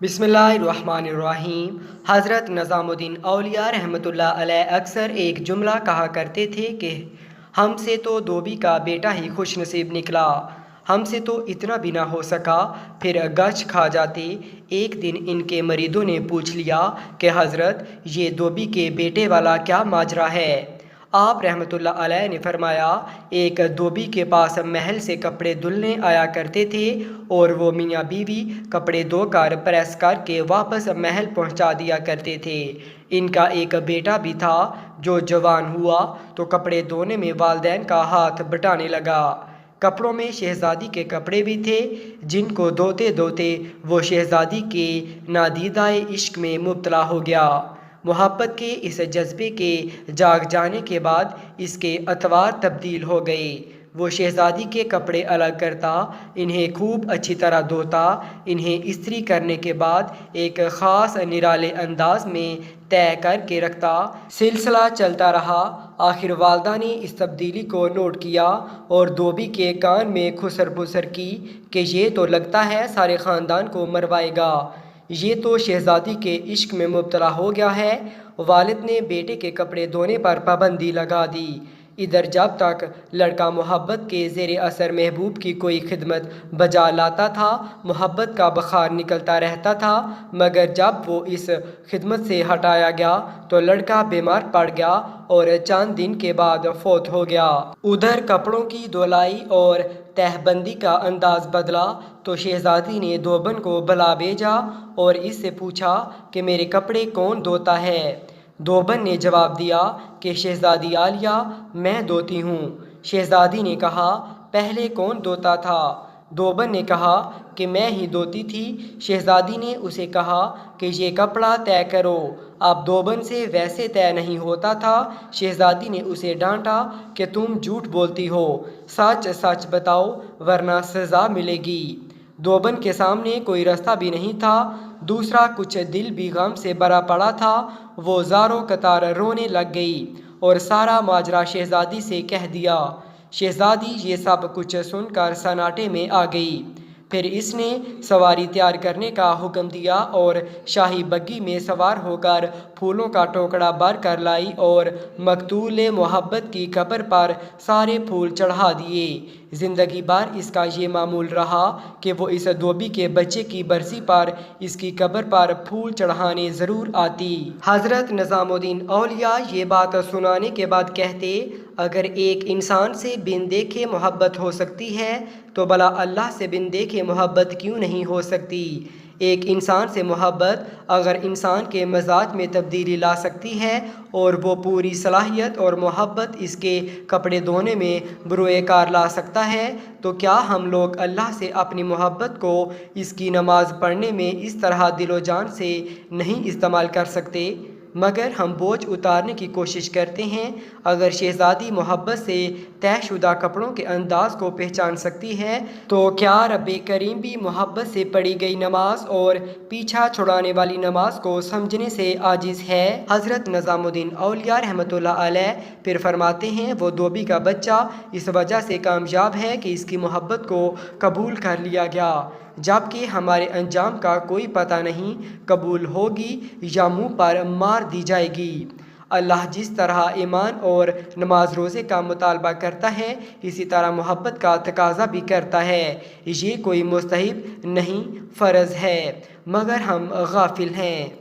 बिस्मिल्लाहिर्रहमानिर्रहीम। हज़रत निज़ामुद्दीन औलिया रहमतुल्लाह अलैह अक्सर एक जुमला कहा करते थे कि हमसे तो धोबी का बेटा ही खुश नसीब निकला, हमसे तो इतना भी ना हो सका, फिर गच खा जाते। एक दिन इनके मरीदों ने पूछ लिया कि हज़रत, ये धोबी के बेटे वाला क्या माजरा है? आप रहमतुल्लाह अलैह ने फरमाया, एक धोबी के पास महल से कपड़े धुलने आया करते थे और वो मियाँ बीवी कपड़े धोकर प्रेस करके वापस महल पहुंचा दिया करते थे। इनका एक बेटा भी था जो जवान हुआ तो कपड़े धोने में वालिदैन का हाथ बटाने लगा। कपड़ों में शहज़ादी के कपड़े भी थे जिनको धोते धोते वो शहज़ादी के नादीदाए इश्क में मुब्तला हो गया। मोहब्बत के इस जज्बे के जाग जाने के बाद इसके अतवार तब्दील हो गए। वो शहज़ादी के कपड़े अलग करता, इन्हें खूब अच्छी तरह धोता, इन्हें इस्त्री करने के बाद एक ख़ास निराले अंदाज में तय करके रखता। सिलसिला चलता रहा। आखिर वालदा ने इस तब्दीली को नोट किया और धोबी के कान में खुसर फुसर की कि ये तो लगता है सारे ख़ानदान को मरवाएगा, ये तो शहज़ादी के इश्क में मुब्तला हो गया है। वालिद ने बेटे के कपड़े धोने पर पाबंदी लगा दी। इधर जब तक लड़का मोहब्बत के ज़ेरे असर महबूब की कोई खिदमत बजा लाता था, मोहब्बत का बखार निकलता रहता था, मगर जब वो इस खिदमत से हटाया गया तो लड़का बीमार पड़ गया और चंद दिन के बाद फौत हो गया। उधर कपड़ों की धुलाई और तहबंदी का अंदाज बदला तो शहज़ादी ने धोबन को बुला भेजा और इससे पूछा कि मेरे कपड़े कौन धोता है। धोबन ने जवाब दिया कि शहज़ादी आलिया, मैं धोती हूँ। शहज़ादी ने कहा, पहले कौन धोता था? धोबन ने कहा कि मैं ही धोती थी। शहज़ादी ने उसे कहा कि ये कपड़ा तय करो। अब धोबन से वैसे तय नहीं होता था। शहज़ादी ने उसे डांटा कि तुम झूठ बोलती हो, सच सच बताओ वरना सज़ा मिलेगी। धोबन के सामने कोई रास्ता भी नहीं था, दूसरा कुछ दिल भी गम से भरा पड़ा था। वो ज़ारों कतार रोने लग गई और सारा माजरा शहज़ादी से कह दिया। शहज़ादी ये सब कुछ सुनकर सन्नाटे में आ गई। फिर इसने सवारी तैयार करने का हुक्म दिया और शाही बग्गी में सवार होकर फूलों का टोकरा भर कर लाई और मकतूल मोहब्बत की कब्र पर सारे फूल चढ़ा दिए। ज़िंदगी भर इसका ये मामूल रहा कि वो इस धोबी के बच्चे की बरसी पर इसकी कब्र पर फूल चढ़ाने ज़रूर आती। हज़रत निज़ामुद्दीन औलिया ये बात सुनाने के बाद कहते, अगर एक इंसान से बिन देखे मोहब्बत हो सकती है तो भला अल्लाह से बिन देखे मोहब्बत क्यों नहीं हो सकती। एक इंसान से मोहब्बत अगर इंसान के मजाज में तब्दीली ला सकती है और वो पूरी सलाहियत और मोहब्बत इसके कपड़े धोने में बुरोए कार ला सकता है, तो क्या हम लोग अल्लाह से अपनी मोहब्बत को इसकी नमाज पढ़ने में इस तरह दिलो जान से नहीं इस्तेमाल कर सकते? मगर हम बोझ उतारने की कोशिश करते हैं। अगर शहज़ादी मोहब्बत से तयशुदा कपड़ों के अंदाज को पहचान सकती है तो क्या रब्बे करीम भी मोहब्बत से पढ़ी गई नमाज और पीछा छुड़ाने वाली नमाज को समझने से आजिज़ है। हज़रत निज़ामुद्दीन औलिया रहमतुल्लाह अलैह फिर फरमाते हैं, वो धोबी का बच्चा इस वजह से कामयाब है कि इसकी मोहब्बत को कबूल कर लिया गया, जबकि हमारे अंजाम का कोई पता नहीं, कबूल होगी या मुंह पर मार दी जाएगी। अल्लाह जिस तरह ईमान और नमाज रोज़े का मुतालबा करता है, इसी तरह मोहब्बत का तकाजा भी करता है। ये कोई मुस्तहिब नहीं, फ़र्ज़ है, मगर हम गाफिल हैं।